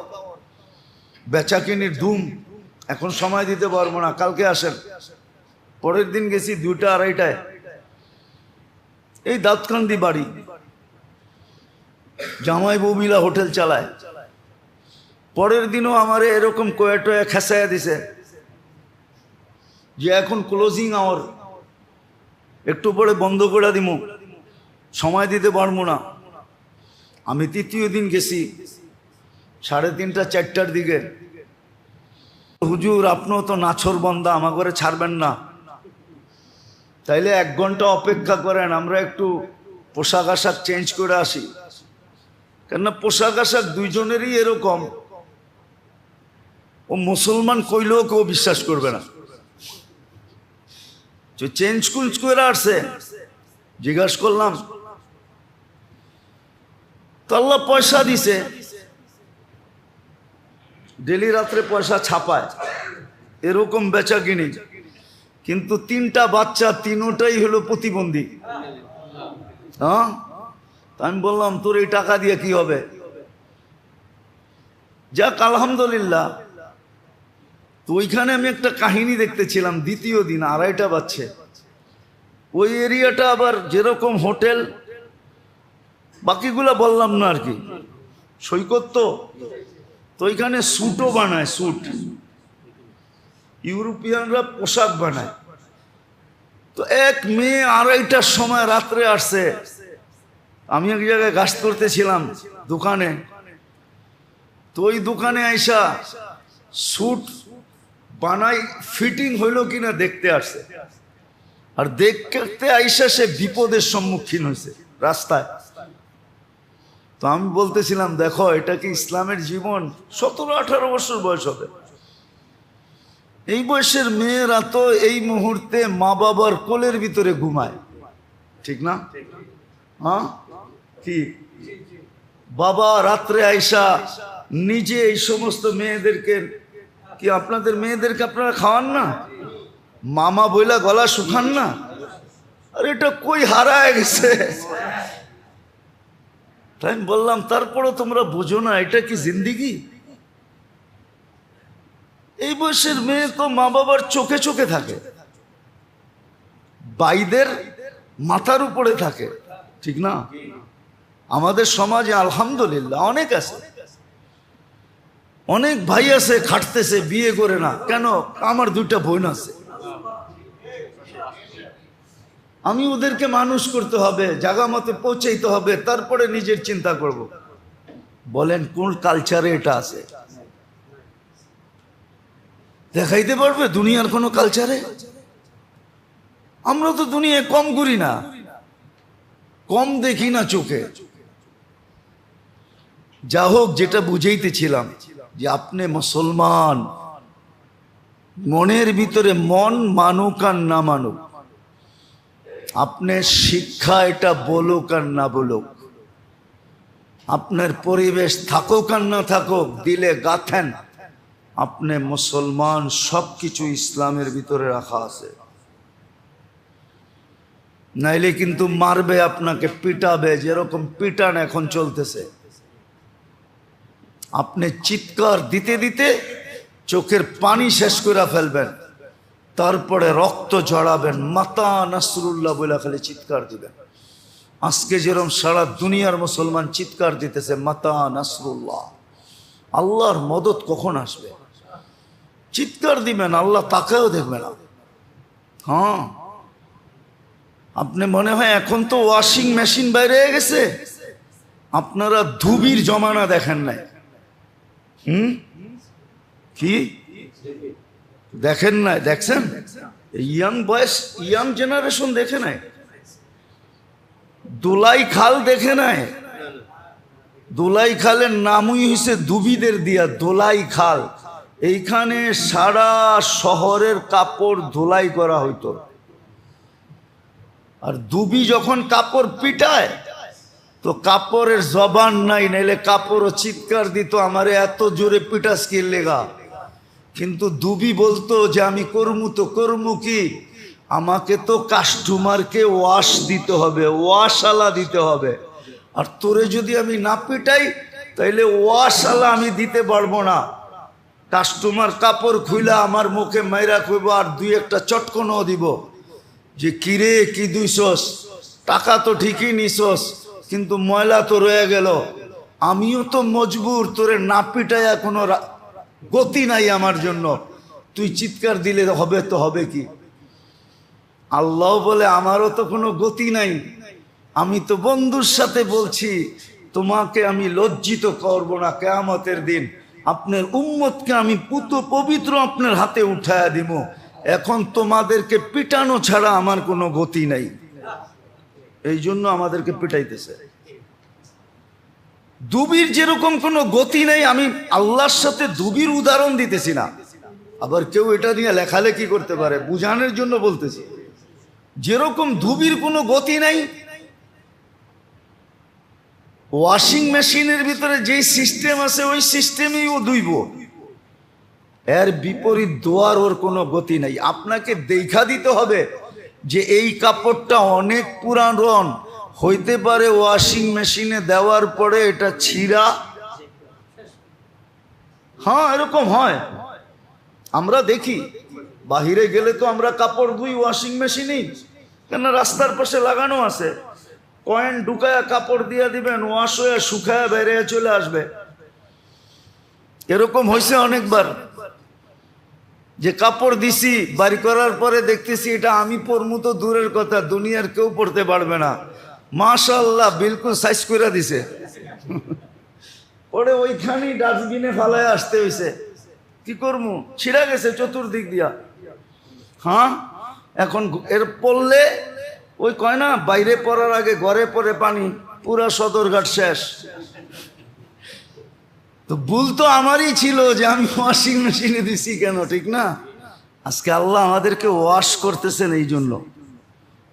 বেচাকিনির ধুম, এখন সময় দিতে পারবো না, কালকে আসেন। পরের দিন গেছি 2টা 2:30টায়, এই দাউদকান্দি বাড়ি, জামাই বউ মিলা হোটেল চালায়। পরের দিনও আমারে এরকম কয়েটয়ে খেসাইয়া দিছে যে এখন ক্লোজিং আওয়ার, একটু পরে বন্ধ করে দিব, সময় দিতে পারবো না। আমি তৃতীয় দিন গেছি 3:30টা 4টার দিকে। হুজুর আপনিও তো নাছর বন্দা, আমার ঘরে ছাড়বেন না, তাইলে 1 ঘন্টা অপেক্ষা করেন, আমরা একটু পোশাক আশাক চেঞ্জ করে আসি। কেননা পোশাক আশাক দুইজনেরই এরকম, ও মুসলমান কইলেও কেউ বিশ্বাস করবে না যে চেঞ্জ কুঞ্জ করে আসছে। জিজ্ঞাসা করলাম, তো আল্লাহ পয়সা দিছে, ডেলি রাত্রে পয়সা ছাপায়, এরকম বেচা কিনি। কিন্তু 3টা বাচ্চা, 3টাই হলো প্রতিবন্ধী। হ্যাঁ, আমি বললাম তোর এই টাকা দিয়ে কি হবে? যাক আলহামদুলিল্লাহ। তো ওইখানে আমি একটা কাহিনী দেখতেছিলাম। দ্বিতীয় দিন 2:30 বাজছে, ওই এরিয়াটা আবার যেরকম হোটেল, বাকিগুলা বললাম না আর কি, সৈকত তো ওইখানে স্যুটও বানায়, স্যুট। ইউরোপিয়ানরা পোশাক বানায়। তো এক মেয়ে 2:30টার সময় রাত্রে আসছে, আমি এক জায়গায় গাছ করতেছিলাম দোকানে, তো ওই দোকানে আইসা স্যুট বানাই ফিটিং হইল কিনা দেখতে আসছে। আর দেখতে আইসা সে বিপদের সম্মুখীন হয়েছে রাস্তায়। তো আমি বলতেছিলাম, দেখো এটা কি ইসলামের জীবন? 17-18 বছর বয়স হবে। এই বয়সের মেয়েরা তো এই মুহূর্তে মা বাবার কোলের ভিতরে ঘুমায়, ঠিক না? হ্যাঁ, কি বাবা রাত্রে আইসা নিজে এই সমস্ত মেয়েদেরকে, কি আপনাদের মেয়েদেরকে আপনারা খাওয়ান না? মামা বইলা গলা শুকান না? আর এটা কই হারায় গেছে? তাই আমি বললাম, তারপরও তোমরা বোঝো না এটা কি জিন্দিগি? এই বয়সের মেয়ে তো মা বাবার চোখে চোখে থাকে, ভাইদের মাথার উপরে থাকে, ঠিক না? আমাদের সমাজে আলহামদুলিল্লাহ অনেক আছে, অনেক ভাই আছে খাটতেছে, বিয়ে করে না কেন? আমার 2টা বোন আছে, আমি ওদেরকে মানুষ করতে হবে, জায়গা মতে পৌঁছাইতে হবে, তারপরে নিজের চিন্তা করব। বলেন কোন কালচারে এটা আছে? দেখাইতে পারবে দুনিয়ার কোনো কালচারে? আমরা তো দুনিয়ায় কম ঘুরি না, কম দেখি না চোখে। যা হোক, যেটা বুঝাইতেছিলাম যে আপনি মুসলমান, মনের ভিতরে মন মানুক আর না মানুক, আপনার শিক্ষা এটা বলুক আর না বলুক, আপনার পরিবেশ থাকুক আর না থাকুক, দিলে গাথেন আপনি মুসলমান, সবকিছু ইসলামের ভিতরে রাখা আছে। নাইলে কিন্তু মারবে আপনাকে, পিটাবে, যেরকম পিটান এখন চলতেছে। আপনি চিৎকার দিতে দিতে চোখের পানি শেষ করে ফেলবেন, তারপরে রক্ত ঝরাবেন, মাতা নাসরুল্লাহ বলে খালি চিৎকার দিবেন। আজকে যেরকম সারা দুনিয়ার মুসলমান চিৎকার দিতেছে মাতা নাসরুল্লাহ, আল্লাহর মদত কখন আসবে? চিৎকার দিবেন, আল্লাহ তাকেও দেখবে না। হ্যাঁ, আপনি মনে হয় এখন তো ওয়াশিং মেশিন বাইরে গেছে, আপনারা ধুবির জমানা দেখেন নাই? কি দেখেন নাই? দেখছেন? ইয়াং বয়স, ইয়াং জেনারেশন দেখে নাই? দোলাই খাল দেখে নাই? দোলাই খালের নামই হয়েছে ধুবিদের দিয়া, দোলাই খাল। এইখানে সারা শহরের কাপড় ধোলাই করা হইতো। আর দুবি যখন কাপড় পিটায় তো কাপড়ের জবান নাই, নাইলে কাপড়ও চিৎকার দিত, আমারে এত জোরে পিটাস কি লেগা। কিন্তু দুবি বলতো যে আমি করমু তো করমু কি, আমাকে তো কাস্টমারকে ওয়াশ দিতে হবে, ওয়াশালা দিতে হবে। আর তোরে যদি আমি না পিটাই তাইলে ওয়াশালা আমি দিতে পারবো না। কাস্টমার কাপড় খুইলা আমার মুখে মাইরা কইব, আর 2-1টা চটকনও দিব যে কিরে কি দুইছস, টাকা তো ঠিকই নিছস কিন্তু ময়লা তো রয়ে গেল, আমিও তো মজবুর, তোরে না পিটাইয়া কোনো গতি নাই আমার জন্য, তুই চিৎকার দিলে হবে তো হবে কি? আল্লাহ বলে আমারও তো কোনো গতি নাই, আমি তো বন্ধুর সাথে বলছি তোমাকে আমি লজ্জিত করব না, কিয়ামতের দিন আপনার উম্মতকে আমি পবিত্র আপনার হাতে উঠায়া দিব। এখন তোমাদেরকে পিটানো ছাড়া আমার কোনো গতি নাই, এই জন্য আমাদেরকে পিটাইতেছে। দুবির যেরকম কোনো গতি নাই, আমি আল্লাহর সাথে দুবির উদাহরণ দিতেছি না। আবার কেউ এটা নিয়ে লেখালেখি করতে পারে, বুঝানোর জন্য বলতেছি। যেরকম দুবির কোনো গতি নাই, ওয়াশিং মেশিনের ভিতরে যেই সিস্টেম আছে ওই সিস্টেমেই ও ধুইব, এর বিপরীত দোয়ার ওর কোনো গতি নাই। আপনাকে দেখা দিতে হবে যে এই কাপড়টা অনেক পুরান হইতে পারে, ওয়াশিং মেশিনে দেওয়ার পরে এটা ছিঁড়া। হ্যাঁ, এরকম হয়, আমরা দেখি। বাহিরে গেলে তো আমরা কাপড় ধুই ওয়াশিং মেশিনেই, কেন রাস্তার পাশে লাগানো আছে, কয়েন ঢুকায়া কাপড় দিয়ে দিবেন, ওয়াশ হয়ে শুকায়া বেরিয়ে চলে আসবে। এরকম হয়েছে অনেকবার যে কাপড় দিছি, বাড়ি করার পরে দেখতেছি এটা আমি পরমু তো দূরের কথা, দুনিয়ার কেউ পড়তে পারবে না। মাশাআল্লাহ বিলকুল সাইজ করে দিছে, পরে ওইখানেই ডাস্টবিনে ফালায় আসতে হয়েছে। কি করবো, ছিঁড়া গেছে চতুর্দিক দিয়া। হ্যাঁ, এখন এর পড়লে ওই কয় না বাইরে পড়ার আগে ঘরে পড়ে পানি, পুরা সদরঘাট শেষ। তো ভুল তো আমারই ছিল যে আমি ওয়াশিং মেশিনে দিছি কেন, ঠিক না? আজকে আল্লাহ আমাদেরকে ওয়াশ করতেছেন এই জন্য।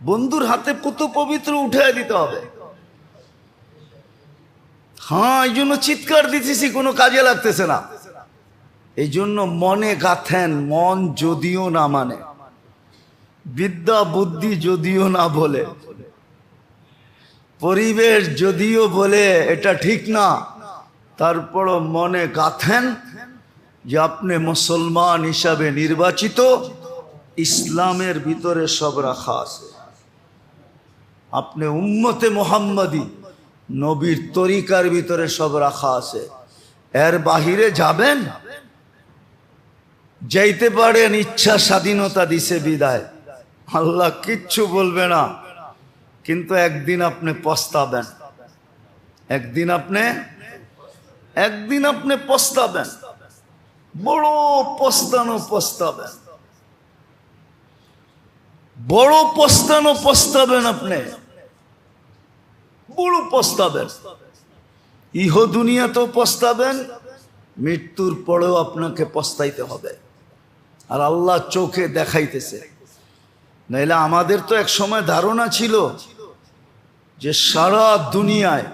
বন্ধুর হাতে পুতো পবিত্র উঠায় দিতে হবে। হ্যাঁ, এই জন্য চিৎকার দিতেছি, কোনো কাজে লাগতেছে না। এই জন্য মনে গাথেন, মন যদিও না মানে, বিদ্যা বুদ্ধি যদিও না বলে, পরিবেশ যদিও বলে এটা ঠিক না, তারপরও মনে গাথেন যে আপনি মুসলমান হিসাবে নির্বাচিত, ইসলামের ভিতরে সব রাখা আছে। আপনি উম্মতে মুহাম্মাদি, নবীর তরিকার ভিতরে সব রাখা আছে। এর বাহিরে যাবেন, যাইতে পারেন, ইচ্ছা স্বাধীনতা দিছে বিদায়, আল্লাহ কিচ্ছু বলবে না। কিন্তু একদিন আপনি পস্তাবেন, একদিন আপনি পস্তাবেন, বড় পস্তাবেন, বড় পস্তাবেন, আপনি বড় পস্তাবেন। ইহ দুনিয়াতেও পস্তাবেন, মৃত্যুর পরেও আপনাকে পস্তাইতে হবে। আর আল্লাহ চোখে দেখাইতেছে। নাইলে আমাদের তো এক সময় ধারণা ছিল যে সারা দুনিয়ায়,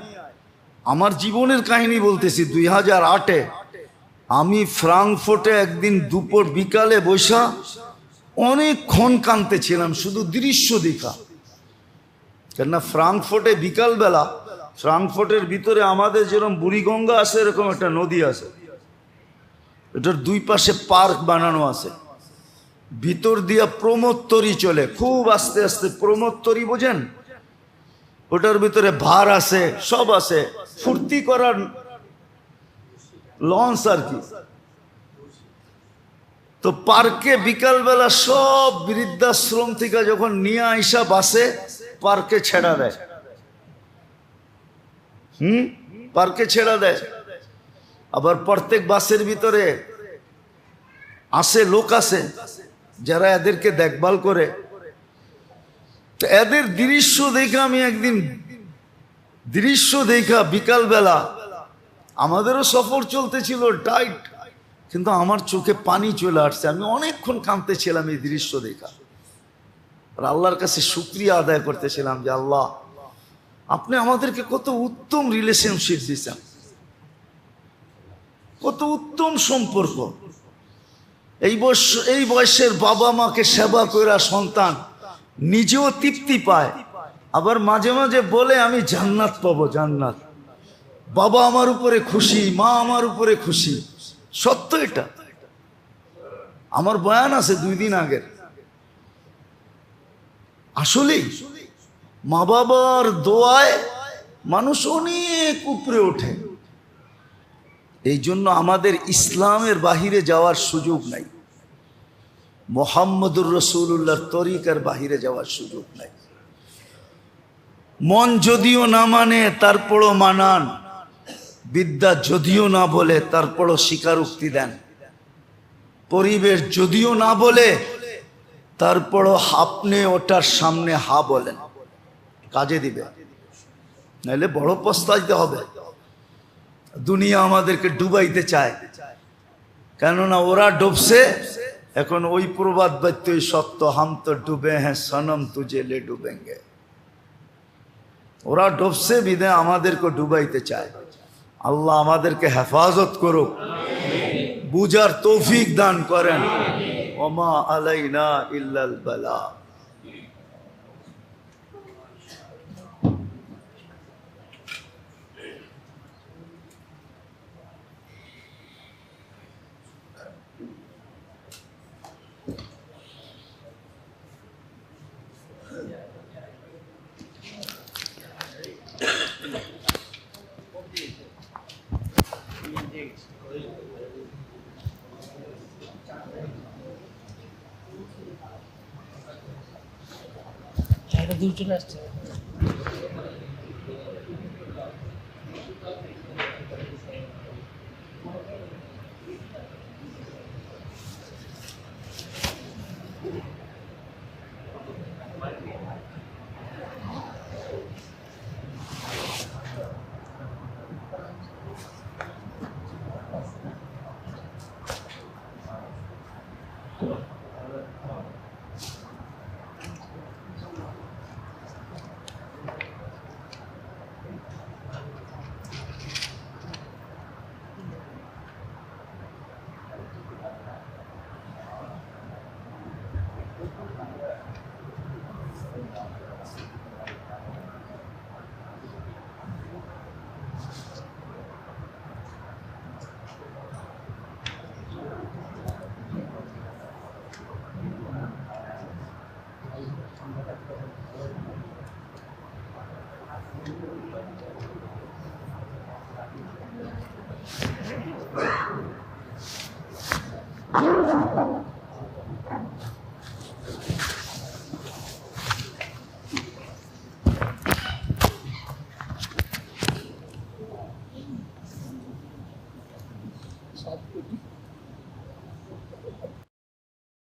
আমার জীবনের কাহিনী বলতেছি, 2008-এ আমি ফ্রাঙ্কফুর্টে একদিন দুপুর বিকালে বৈশা অনেকক্ষণ কাঁদতেছিলাম, শুধু দৃশ্য দেখা। কেননা ফ্রাঙ্কফুর্টে বিকালবেলা, ফ্রাঙ্কফুর্টের ভিতরে আমাদের যেরকম বুড়িগঙ্গা আছে এরকম একটা নদী আছে, এটার দুই পাশে পার্ক বানানো আছে, ভিতর দিয়া প্রমোদতরী চলে, খুব আস্তে আস্তে প্রমোদতরী বোঝেন, ওটার ভিতরে ভার আছে, সব আছে, ফুর্তি করার লঞ্চ আর কি। তো পার্কে বিকালবেলা সব বৃদ্ধাশ্রম থেকে যখন নিয়ে আইসা বাসে পার্কে ছেড়া দেয়, পার্কে ছেড়া দেয়। আবার প্রত্যেক বাসের ভিতরে লোক আছে যারা এদেরকে দেখভাল করে। তো এদের দৃশ্য দেখা আমি একদিন বিকালবেলা, আমাদেরও সফর চলতেছিল টাইট, কিন্তু আমার চোখে পানি চলে আসছে। আমি অনেকক্ষণ কাঁদতেছিলাম এই দৃশ্য দেখা, আর আল্লাহর কাছে শুকরিয়া আদায় করতেছিলাম যে আল্লাহ, আপনি আমাদেরকে কত উত্তম রিলেশনশিপ দিয়েছেন, কত উত্তম সম্পর্ক। এই বয়সের বাবা মাকে সেবা কইরা সন্তান নিজেও তৃপ্তি পায়, আবার মাঝে মাঝে বলে আমি জান্নাত পাবো, জান্নাত। বাবা আমার উপরে খুশি, মা আমার উপরে খুশি। সত্য এটা, আমার বয়ান আছে 2 দিন আগের। আসলেই মা বাবার দোয়ায় মানুষ অনেক উপরে ওঠে। এই জন্য আমাদের ইসলামের বাহিরে যাওয়ার সুযোগ নাই, মুহাম্মদুর রাসূলুল্লাহর তরিকার বাহিরে যাওয়ার সুযোগ নাই। মন যদিও না মানে তারপরও মানান, বিদ্যা যদিও না বলে তারপরও স্বীকারোক্তি দেন, পরিবেশ যদিও না বলে তারপরও আপনি ওটার সামনে হা বলেন, কাজে দিবে, নাহলে বড় পস্তাইতে হবে। দুনিয়া আমাদেরকে ডুবাইতে চায়, কেননা ওরা ডুবছে। এখন ওই প্রবাদ বাক্যই সত্য, হাম তো ডুবে হ্যাঁ সনম তুঝে লে ডুবেঙ্গে। ওরা ডুবছে বিদে আমাদেরকে ডুবাইতে চায়। আল্লাহ আমাদেরকে হেফাজত করুক, বুঝার তৌফিক দান করেন। ওমা আলাইনা ইল্লাল বালা। হুজুর চলে আসছে